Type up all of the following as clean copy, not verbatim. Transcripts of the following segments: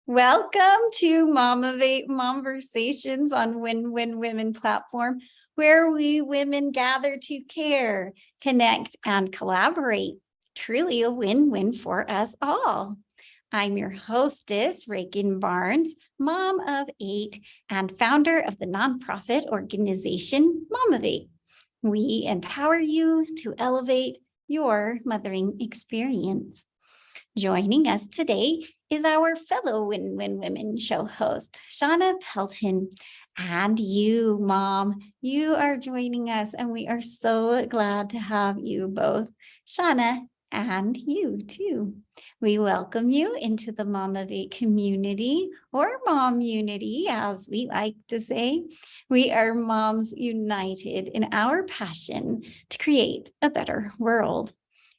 Welcome to Momivate Momversations on Win-Win Women platform, where we women gather to care, connect, and collaborate. Truly a win-win for us all. I'm your hostess, Reagan Barnes, mom of 8 and founder of the nonprofit organization Momivate. We empower you to elevate your mothering experience. Joining us today is our fellow Win-Win Women show host, Shawna Pelton. And you, Mom, you are joining us, and we are so glad to have you both, Shawna, and you too. We welcome you into the Momivate community, or Mom Unity, as we like to say. We are moms united in our passion to create a better world.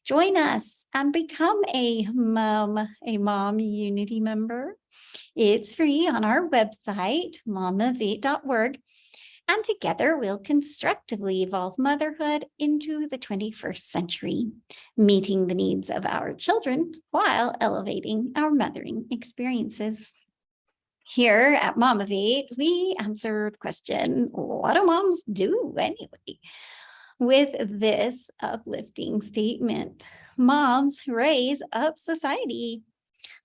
Join us and become a Mom Unity member. It's free on our website, momivate.org. And together we'll constructively evolve motherhood into the 21st century, meeting the needs of our children while elevating our mothering experiences. Here at Momivate, we answer the question, what do moms do anyway? With this uplifting statement, moms raise up society.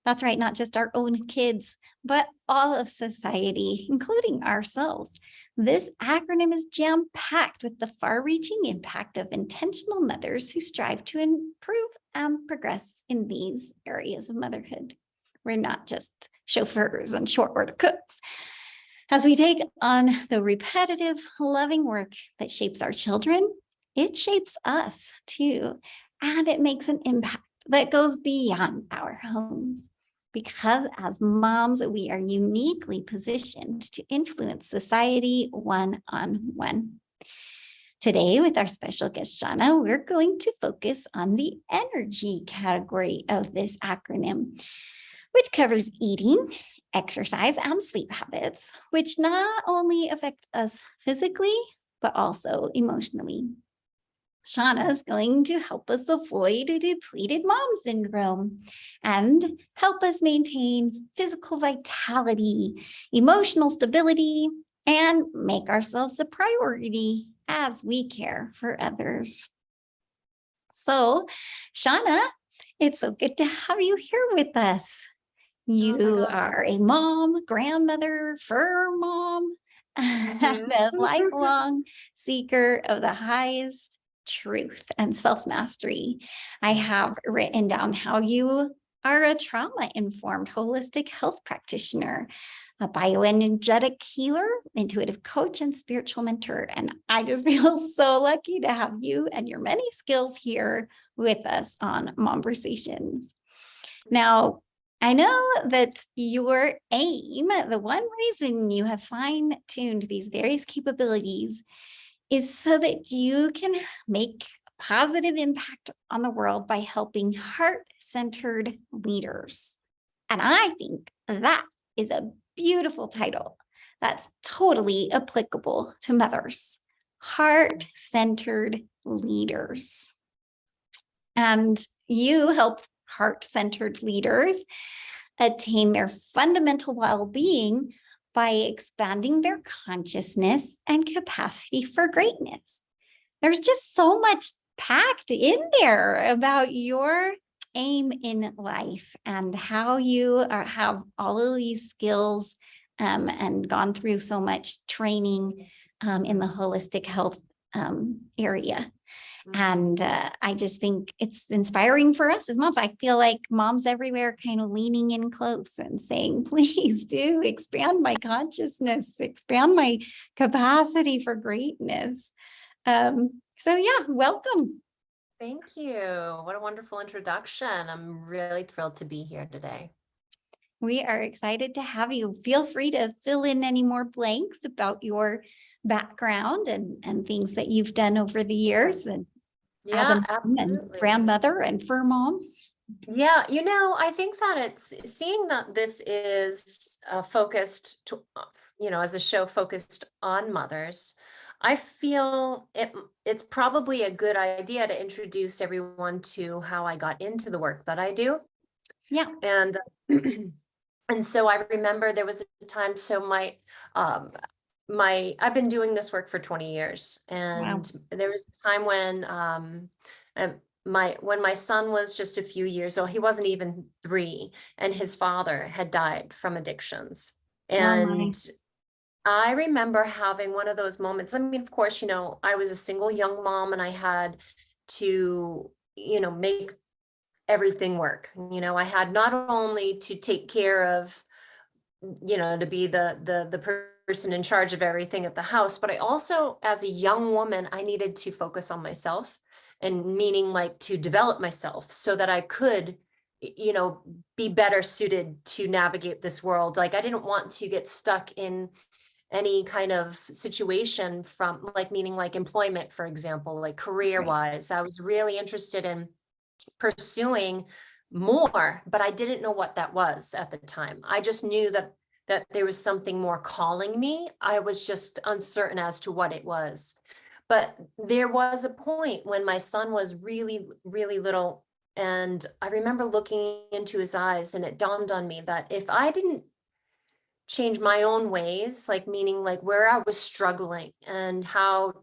That's right, not just our own kids, but all of society, including ourselves. This acronym is jam-packed with the far-reaching impact of intentional mothers who strive to improve and progress in these areas of motherhood. We're not just chauffeurs and short-order cooks. As we take on the repetitive, loving work that shapes our children, it shapes us too, and it makes an impact that goes beyond our homes. Because as moms, we are uniquely positioned to influence society one-on-one. Today, with our special guest, Shawna, we're going to focus on the energy category of this acronym, which covers eating, exercise, and sleep habits, which not only affect us physically, but also emotionally. Shawna is going to help us avoid depleted mom syndrome and help us maintain physical vitality, emotional stability, and make ourselves a priority as we care for others. So, Shawna, it's so good to have you here with us. You are a mom, grandmother, fur mom, and a lifelong seeker of the highest truth and self-mastery. I have written down how you are a trauma-informed holistic health practitioner, a bioenergetic healer, intuitive coach, and spiritual mentor. And I just feel so lucky to have you and your many skills here with us on Momversations. Now, I know that your aim, the one reason you have fine-tuned these various capabilities, is so that you can make a positive impact on the world by helping heart-centered leaders. And I think that is a beautiful title that's totally applicable to mothers. Heart-centered leaders. And you help heart-centered leaders attain their fundamental well-being by expanding their consciousness and capacity for greatness. There's just so much packed in there about your aim in life and how you have all of these skills and gone through so much training in the holistic health area. And I just think it's inspiring for us as moms. I feel like moms everywhere kind of leaning in close and saying, please do expand my consciousness, expand my capacity for greatness. So yeah, welcome. Thank you. What a wonderful introduction. I'm really thrilled to be here today. We are excited to have you. Feel free to fill in any more blanks about your background and things that you've done over the years. And as a mom and grandmother and fur mom. Yeah, I think that it's seeing that this is focused to, as a show focused on mothers. I feel it's probably a good idea to introduce everyone to how I got into the work that I do. Yeah. And And so I remember there was a time, so um, I've been doing this work for 20 years. Wow. And there was a time when, um, when my son was just a few years old, he wasn't even 3, and his father had died from addictions. Oh my. And I remember having one of those moments. I mean, of course, I was a single young mom and I had to, make everything work. I had not only to take care of, to be the person in charge of everything at the house, but I also, as a young woman, I needed to focus on myself, and meaning like to develop myself so that I could, be better suited to navigate this world. Like I didn't want to get stuck in any kind of situation, from like, meaning like employment, for example, like career Right. wise. I was really interested in pursuing more, but I didn't know what that was at the time. I just knew that there was something more calling me. I was just uncertain as to what it was. But there was a point when my son was really, really little, and I remember looking into his eyes, and it dawned on me that if I didn't change my own ways, like meaning like where I was struggling and how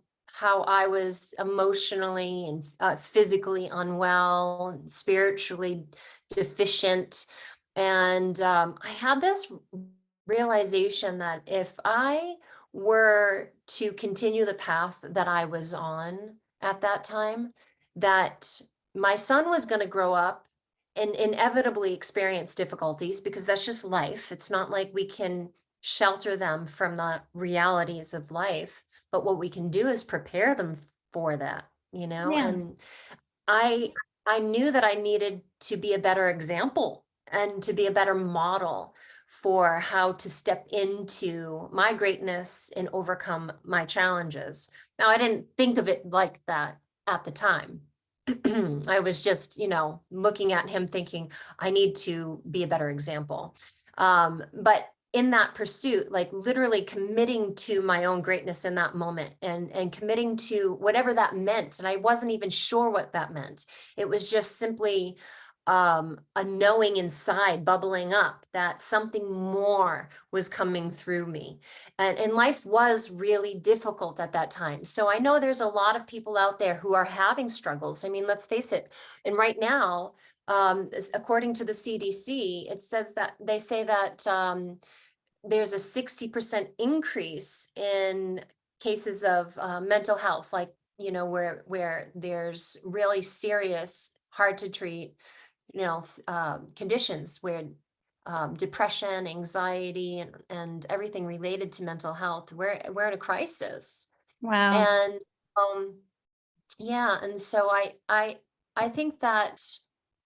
I was emotionally and physically unwell and spiritually deficient. And I had this realization that if I were to continue the path that I was on at that time, that my son was going to grow up and inevitably experience difficulties, because that's just life. It's not like we can shelter them from the realities of life, but what we can do is prepare them for that, Yeah. and I I knew that I needed to be a better example and to be a better model for how to step into my greatness and overcome my challenges. Now, I didn't think of it like that at the time. I was just, looking at him thinking, I need to be a better example. But in that pursuit, like literally committing to my own greatness in that moment, and committing to whatever that meant. And I wasn't even sure what that meant. It was just simply a knowing inside bubbling up that something more was coming through me. And life was really difficult at that time. So I know there's a lot of people out there who are having struggles. I mean, let's face it. And right now, according to the CDC, it says that they say that there's a 60% increase in cases of mental health, like, where there's really serious, hard to treat, conditions where depression, anxiety, and everything related to mental health, we're in a crisis. Wow. And um, yeah, and so I think that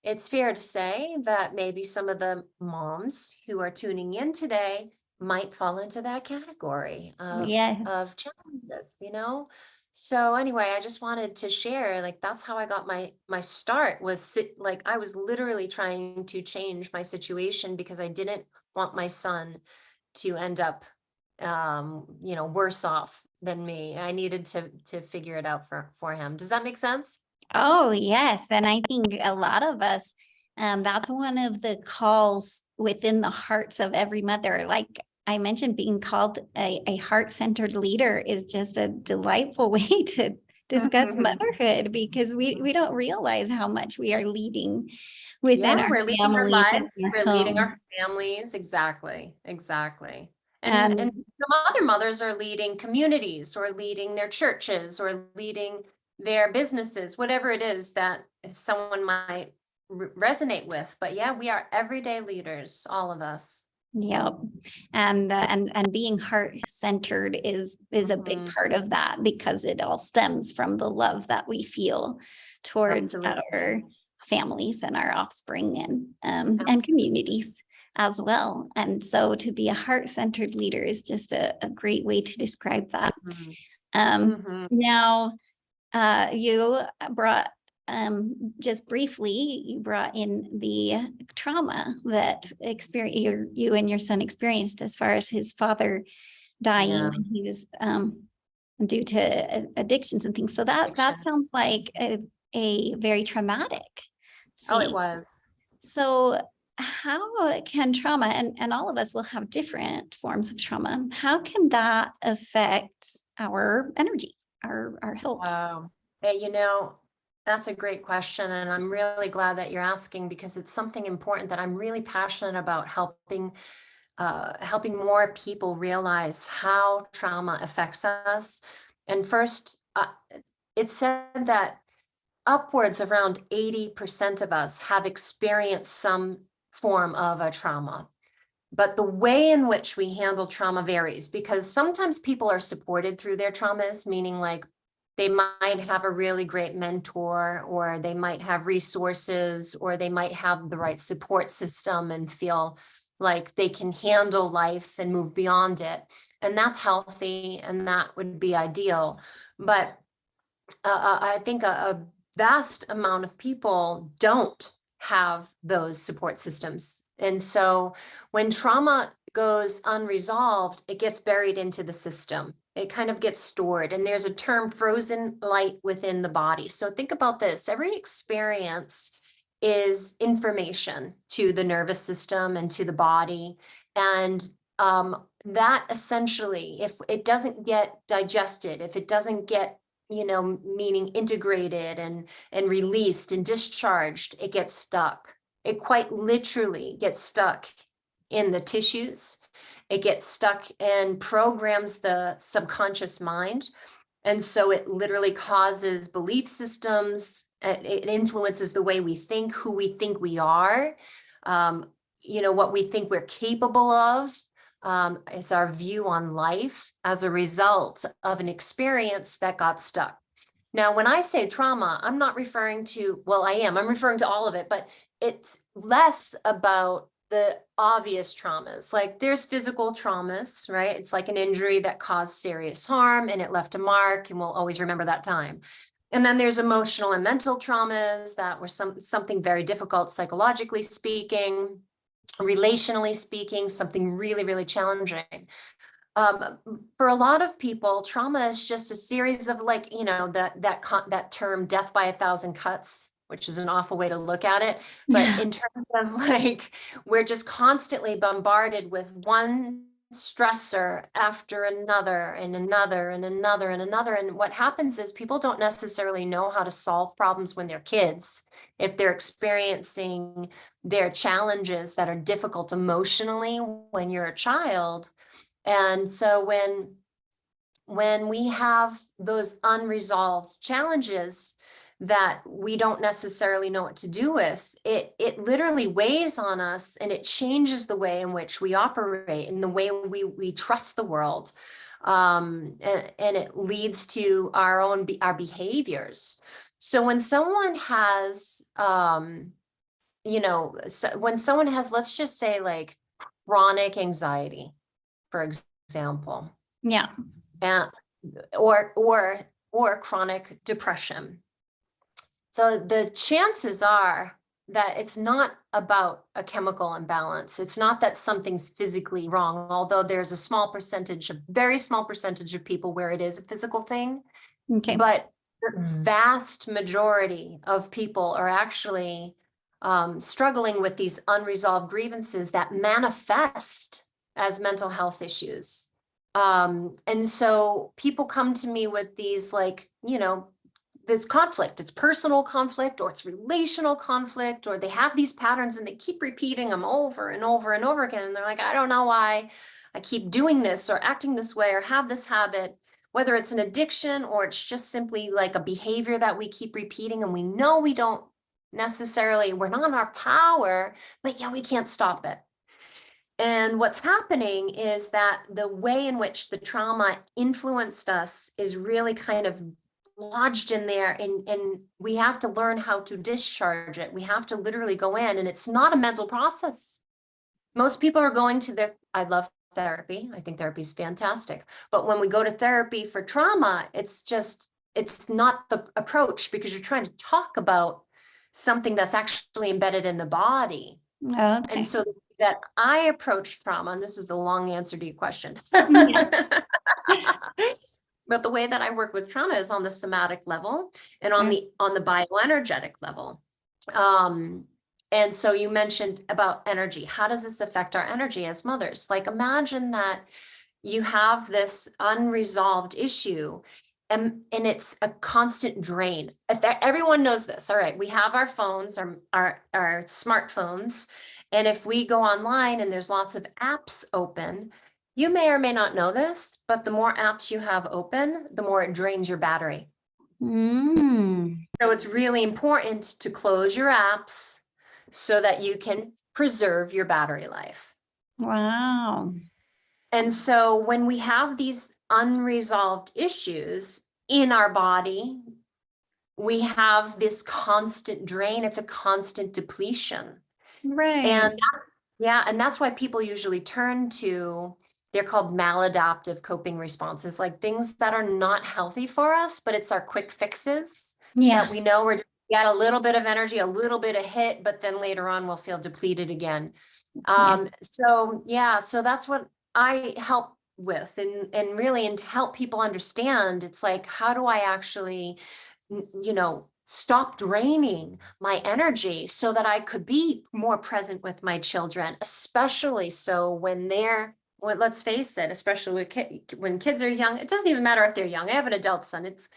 it's fair to say that maybe some of the moms who are tuning in today might fall into that category Yes. of challenges, So anyway, I just wanted to share, like, that's how I got my start, was like I was literally trying to change my situation because I didn't want my son to end up worse off than me. I needed to figure it out for him. Does that make sense? Oh, yes. And I think a lot of us, that's one of the calls within the hearts of every mother. Like I mentioned, being called a heart-centered leader is just a delightful way to discuss motherhood, because we don't realize how much we are leading within Yeah, our we're leading our families and lives, our we're leading homes. our families. Exactly, exactly. And And some other mothers are leading communities, or leading their churches, or leading their businesses, whatever it is that someone might resonate with. But yeah, we are everyday leaders, all of us. yep. And being heart-centered is a big Mhm. part of that, because it all stems from the love that we feel towards Absolutely. our families and our offspring, and communities as well. And so to be a heart-centered leader is just a great way to describe that. Mhm. Mhm. Now, you brought, just briefly, you brought in the trauma that you and your son experienced, as far as his father dying Yeah. when he was, due to addictions and things. So that Fiction. sounds like a very traumatic Oh, it thing. was. So how can trauma, and all of us will have different forms of trauma, how can that affect our energy, our health? Wow. Hey, you know, that's a great question. And I'm really glad that you're asking because it's something important that I'm really passionate about helping more people realize how trauma affects us. And first, it's said that upwards around 80% of us have experienced some form of a trauma. But the way in which we handle trauma varies because sometimes people are supported through their traumas, meaning like they might have a really great mentor, or they might have resources, or they might have the right support system and feel like they can handle life and move beyond it. And that's healthy and that would be ideal. But I think a vast amount of people don't have those support systems. And so when trauma goes unresolved, it gets buried into the system. It kind of gets stored. And there's a term, frozen light within the body. So think about this. Every experience is information to the nervous system and to the body. And that essentially, if it doesn't get digested, if it doesn't get meaning integrated and released and discharged, it gets stuck. It quite literally gets stuck in the tissues. It gets stuck and programs the subconscious mind. And so it literally causes belief systems. It influences the way we think, who we think we are, what we think we're capable of. It's our view on life as a result of an experience that got stuck. Now, when I say trauma, I'm not referring to, well, I'm referring to all of it, but it's less about the obvious traumas. Like there's physical traumas, right? It's like an injury that caused serious harm and it left a mark, and we'll always remember that time. And then there's emotional and mental traumas that were something very difficult, psychologically speaking, relationally speaking, something really, really challenging. For a lot of people, trauma is just a series of that term death by 1,000 cuts, which is an awful way to look at it. But in terms of we're just constantly bombarded with one stressor after another and another and another and another. And what happens is people don't necessarily know how to solve problems when they're kids. If they're experiencing their challenges that are difficult emotionally when you're a child. And so when we have those unresolved challenges that we don't necessarily know what to do with, it literally weighs on us, and it changes the way in which we operate and the way we trust the world. And it leads to our behaviors. So when someone has, let's just say like chronic anxiety, for example, Yeah. and or chronic depression, the chances are that it's not about a chemical imbalance. It's not that something's physically wrong, although there's a very small percentage of people where it is a physical thing. Okay. But the vast majority of people are actually struggling with these unresolved grievances that manifest as mental health issues. And so people come to me with these this conflict. It's personal conflict, or it's relational conflict, or they have these patterns and they keep repeating them over and over and over again. And they're like, I don't know why I keep doing this or acting this way or have this habit, whether it's an addiction or it's just simply like a behavior that we keep repeating. And we know we're not in our power, but yeah, we can't stop it. And what's happening is that the way in which the trauma influenced us is really kind of lodged in there, and we have to learn how to discharge it. We have to literally go in, and it's not a mental process. Most people are going to I love therapy. I think therapy is fantastic. But when we go to therapy for trauma, it's not the approach, because you're trying to talk about something that's actually embedded in the body. Okay. And so that I approach trauma, and this is the long answer to your question. But the way that I work with trauma is on the somatic level and on the bioenergetic level. And so you mentioned about energy. How does this affect our energy as mothers? Like, imagine that you have this unresolved issue, and it's a constant drain. Everyone knows this. All right, we have our phones, our smartphones, and if we go online and there's lots of apps open, you may or may not know this, but the more apps you have open, the more it drains your battery. So it's really important to close your apps so that you can preserve your battery life. Wow. And so when we have these unresolved issues in our body, we have this constant drain. It's a constant depletion. Right. And yeah, and that's why people usually turn to, they're called maladaptive coping responses, like things that are not healthy for us, but it's our quick fixes Yeah. that we know we're get a little bit of energy, a little bit of hit, but then later on we'll feel depleted again. So that's what I help with, and really, and to help people understand, it's like, how do I actually, stop draining my energy so that I could be more present with my children, especially so when well, let's face it, especially when kids are young. It doesn't even matter if they're young. I have an adult son. It's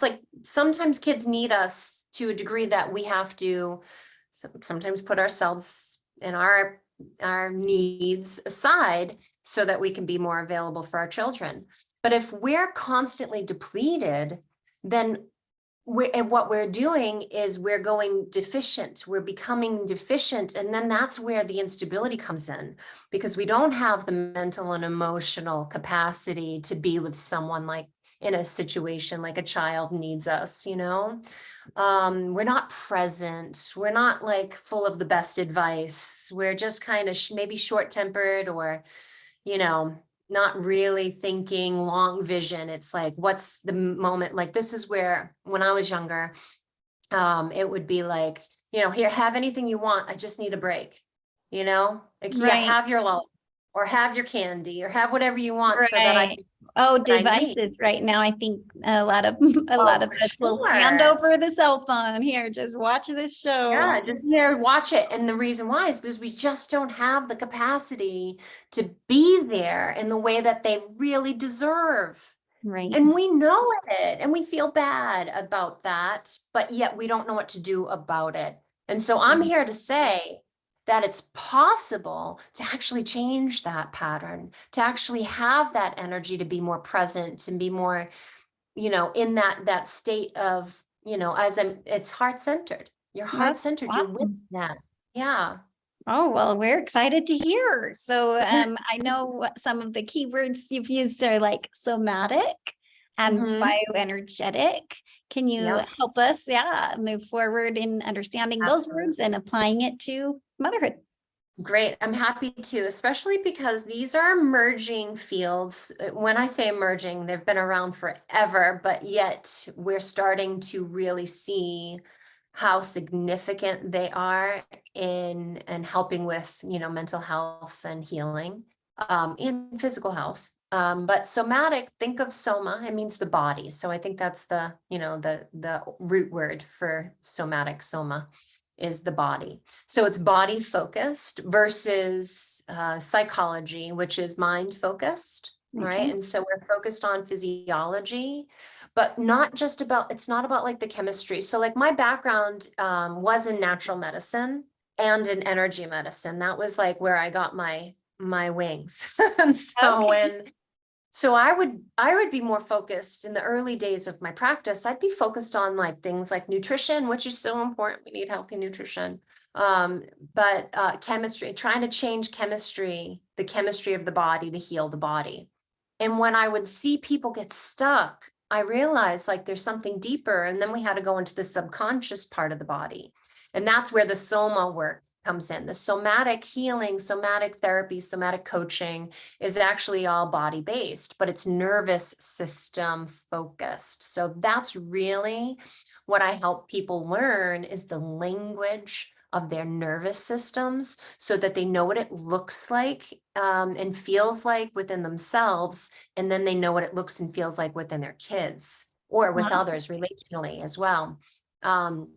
like sometimes kids need us to a degree that we have to sometimes put ourselves and our needs aside so that we can be more available for our children. But if we're constantly depleted, then what we're doing is we're going deficient, we're becoming deficient. And then that's where the instability comes in, because we don't have the mental and emotional capacity to be with someone like in a situation like a child needs us, we're not present. We're not like full of the best advice. We're just kind of maybe short-tempered, or, not really thinking long vision. It's like, what's the moment? Like, this is where, when I was younger, it would be like, here, have anything you want. I just need a break, like, yeah, Right. have your lollipop or have your candy or have whatever you want so that I Right. can, Oh, what I need. devices right now. I think a lot of Oh, for us will hand sure. over the cell phone. Here, just watch this show. Yeah, just here, watch it. And the reason why is because we just don't have the capacity to be there in the way that they really deserve. Right. And we know it, and we feel bad about that, but yet we don't know what to do about it. And so I'm here to say that it's possible to actually change that pattern, to actually have that energy, to be more present and be more, in that state of, it's heart-centered. You're That's heart-centered, you're with awesome. that. Yeah. Oh, well, we're excited to hear. So I know what some of the keywords you've used are like somatic and Mhm. bioenergetic. Can you Yep. help us, move forward in understanding those words and Absolutely. applying it to motherhood? Great. I'm happy to, especially because these are emerging fields. When I say emerging, they've been around forever, but yet we're starting to really see how significant they are in and helping with, mental health and healing, and physical health. But somatic, think of soma, it means the body. So I think that's the root word for somatic, soma is the body. So it's body focused versus psychology, which is mind focused, right? Okay. And so we're focused on physiology, but not just about, it's not about like the chemistry. So like my background was in natural medicine and in energy medicine. That was like where I got my wings. And so Okay. I would be more focused in the early days of my practice. I'd be focused on like things like nutrition, which is so important. We need healthy nutrition. But chemistry, trying to change chemistry, the chemistry of the body to heal the body. And when I would see people get stuck, I realized like there's something deeper. And then we had to go into the subconscious part of the body. And that's where the soma work comes in. The somatic healing, somatic therapy, somatic coaching is actually all body based, but it's nervous system focused. So that's really what I help people learn, is the language of their nervous systems so that they know what it looks like and feels like within themselves. And then they know what it looks and feels like within their kids or with Wow. others relationally as well. Um,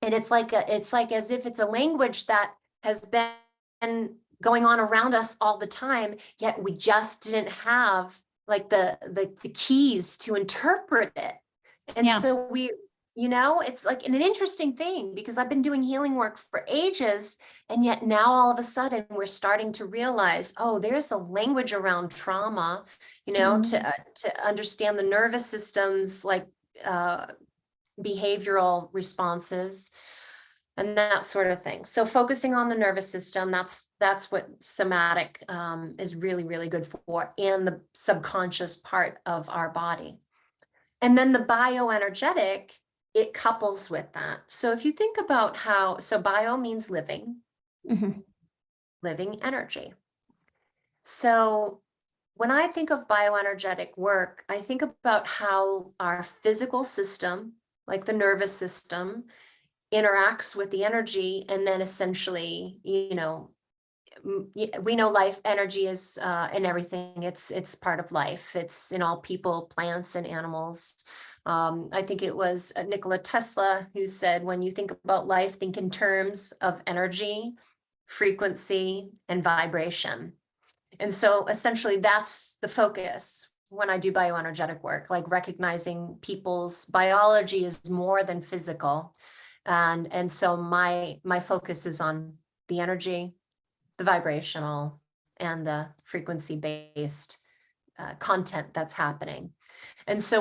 And it's like as if it's a language that has been going on around us all the time, yet we just didn't have like the keys to interpret it. And Yeah. so it's like an interesting thing, because I've been doing healing work for ages, and yet now all of a sudden we're starting to realize, oh, there's a language around trauma, to understand the nervous system's like behavioral responses and that sort of thing. So focusing on the nervous system, that's what somatic is really, really good for, and the subconscious part of our body. And then the bioenergetic, it couples with that. So if you think about so bio means living, Mhm. living energy. So when I think of bioenergetic work, I think about how our physical system, like the nervous system, interacts with the energy, and then essentially, we know life energy is in everything. It's part of life. It's in all people, plants, and animals. I think it was Nikola Tesla who said, when you think about life, think in terms of energy, frequency, and vibration. And so essentially that's the focus when I do bioenergetic work, like recognizing people's biology is more than physical. And so my focus is on the energy, the vibrational, and the frequency based content that's happening. And so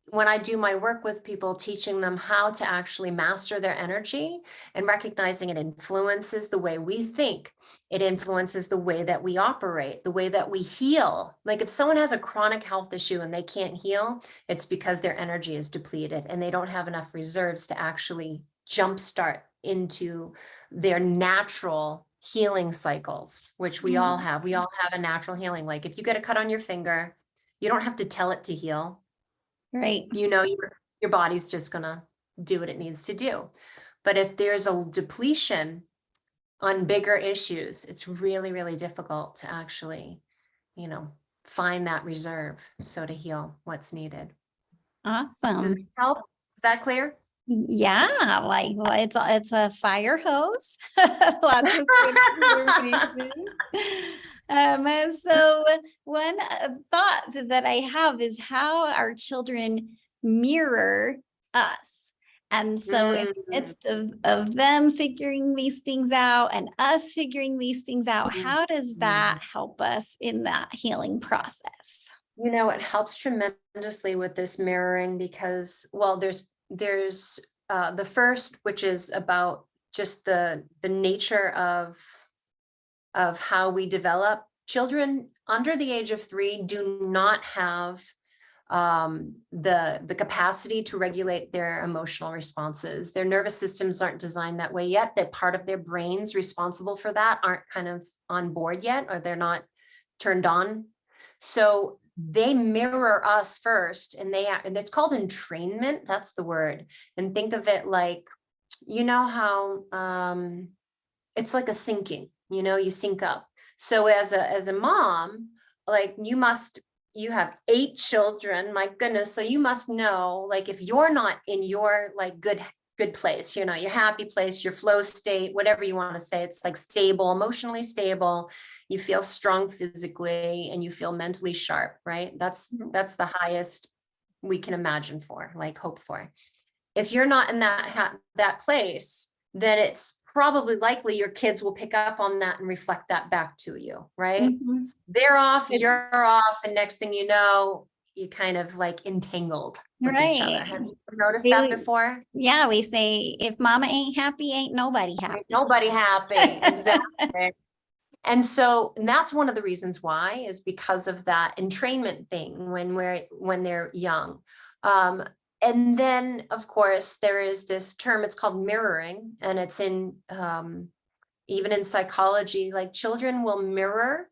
when I do my work with people, teaching them how to actually master their energy and recognizing it influences the way we think, it influences the way that we operate, the way that we heal. Like if someone has a chronic health issue and they can't heal, it's because their energy is depleted and they don't have enough reserves to actually jumpstart into their natural healing cycles, which we all have. We all have a natural healing. Like if you get a cut on your finger, you don't have to tell it to heal. Right. Your body's just gonna do what it needs to do. But if there's a depletion on bigger issues, it's really, really difficult to actually, find that reserve, so to heal what's needed. Does it Awesome. help? Is that clear? Yeah, like, well, it's a fire hose. Lots of information. So one thought that I have is how our children mirror us. And so in the Mm, midst of them figuring these things out and us figuring these things out, how does that help us in that healing process? It helps tremendously with this mirroring because, well, there's the first, which is about just the nature of how we develop. Children under the age of 3 do not have the capacity to regulate their emotional responses. Their nervous systems aren't designed that way yet. That part of their brains responsible for that aren't kind of on board yet, or they're not turned on. So they mirror us first, and it's called entrainment. That's the word. And think of it like, how it's like a syncing, you sync up. So as a mom, like you have 8 children, my goodness. So you must know, like, if you're not in your like good place, your happy place, your flow state, whatever you want to say, it's like stable, emotionally stable, you feel strong physically, and you feel mentally sharp, right? That's the highest we can imagine for, like, hope for. If you're not in that place, then it's probably likely your kids will pick up on that and reflect that back to you, right? Mhm. They're off, you're off, and next thing you know, you kind of like entangled with each other. Right. Have you noticed that before? Yeah, we say if mama ain't happy, ain't nobody happy. Nobody happy. Exactly. And that's one of the reasons why, is because of that entrainment thing when they're young. And then of course there is this term, it's called mirroring, and it's in even in psychology, like children will mirror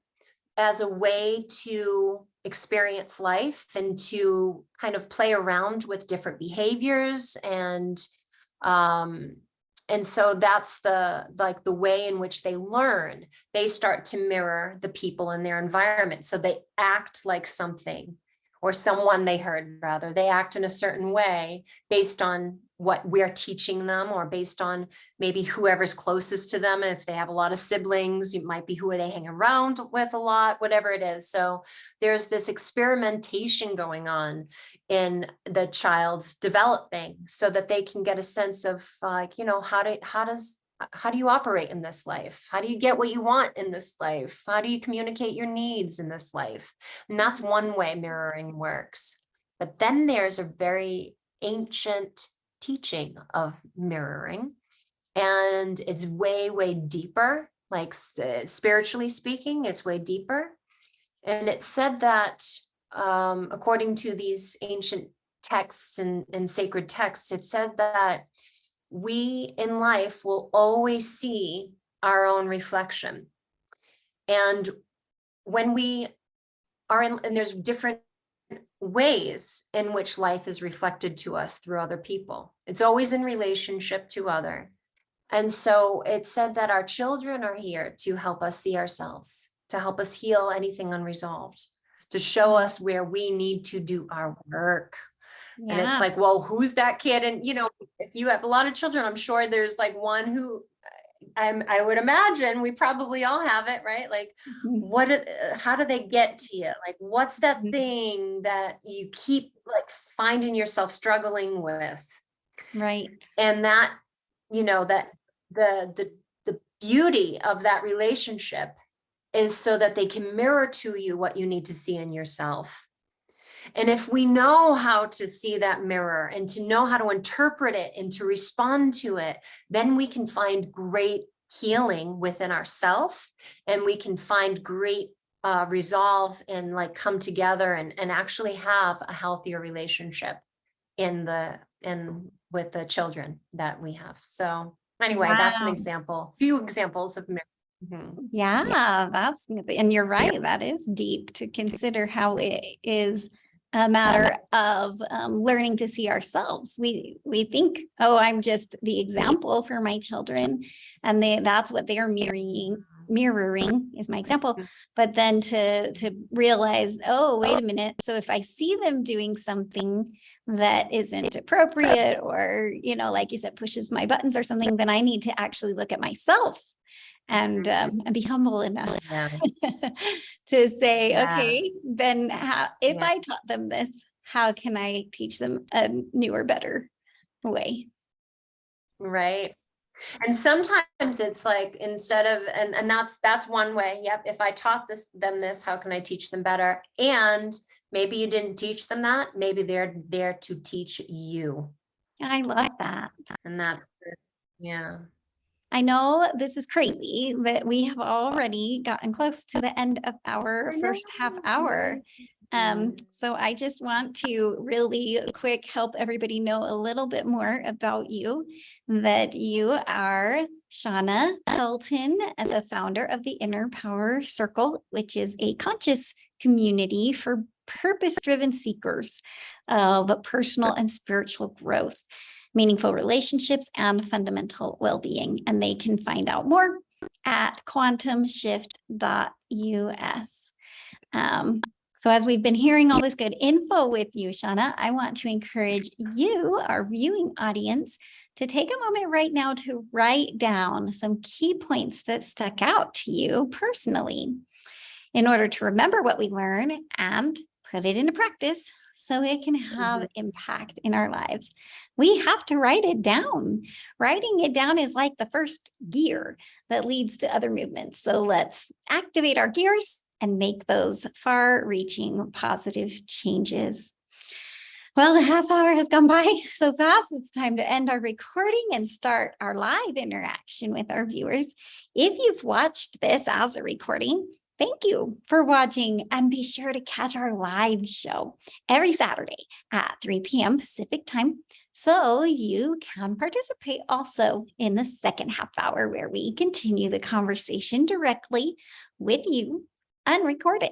as a way to experience life and to kind of play around with different behaviors. And so that's the way in which they learn. They start to mirror the people in their environment. So they act like something, or someone they heard, rather. They act in a certain way based on what we're teaching them, or based on maybe whoever's closest to them. If they have a lot of siblings, it might be who they hang around with a lot, whatever it is. So there's this experimentation going on in the child's developing, so that they can get a sense of like, you know, how do you operate in this life? How do you get what you want in this life? How do you communicate your needs in this life? And that's one way mirroring works. But then there's a very ancient teaching of mirroring, and it's way, way deeper, like spiritually speaking, it's way deeper. And it said that according to these ancient texts and sacred texts, it said that we in life will always see our own reflection. And when we are in, and there's different ways in which life is reflected to us through other people. It's always in relationship to other. And so it said that our children are here to help us see ourselves, to help us heal anything unresolved, to show us where we need to do our work. And it's like, well, who's that kid? And, you know, if you have a lot of children, I'm sure there's like one who I would imagine we probably all have it, right? Like, how do they get to you? Like, what's that thing that you keep like finding yourself struggling with? Right. And that, you know, that the beauty of that relationship is so that they can mirror to you what you need to see in yourself. And if we know how to see that mirror and to know how to interpret it and to respond to it, then we can find great healing within ourselves, and we can find great resolve and like come together and actually have a healthier relationship with the children that we have. So anyway, that's an example, few examples of mirror. Yeah, that's, and you're right, that is deep to consider how it is a matter of learning to see ourselves. We think, oh, I'm just the example for my children, and that's what they're mirroring is my example. But then to realize, oh, wait a minute. So if I see them doing something that isn't appropriate, or, you know, like you said, pushes my buttons or something, then I need to actually look at myself and be humble enough to say, okay, then if I taught them this, how can I teach them a newer, better way? Right. And sometimes it's like, instead of, and that's one way. Yep. If I taught them this, how can I teach them better? And maybe you didn't teach them that. Maybe they're there to teach you. I love that. And that's, yeah. I know this is crazy that we have already gotten close to the end of our first half hour. So I just want to really quick help everybody know a little bit more about you, that you are Shawna Pelton, the founder of the Inner Power Circle, which is a conscious community for purpose-driven seekers of personal and spiritual growth, meaningful relationships, and fundamental well-being. And they can find out more at quantumshift.us. So as we've been hearing all this good info with you, Shawna, I want to encourage you, our viewing audience, to take a moment right now to write down some key points that stuck out to you personally, in order to remember what we learn and put it into practice so it can have impact in our lives. We have to write it down. Writing it down is like the first gear that leads to other movements. So let's activate our gears and make those far-reaching positive changes. Well, the half hour has gone by so fast. It's time to end our recording and start our live interaction with our viewers. If you've watched this as a recording, thank you for watching, and be sure to catch our live show every Saturday at 3 p.m. Pacific time, so you can participate also in the second half hour, where we continue the conversation directly with you, unrecorded.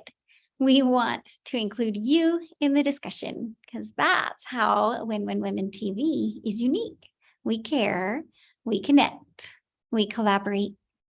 We want to include you in the discussion, because that's how Win Win Women TV is unique. We care, we connect, we collaborate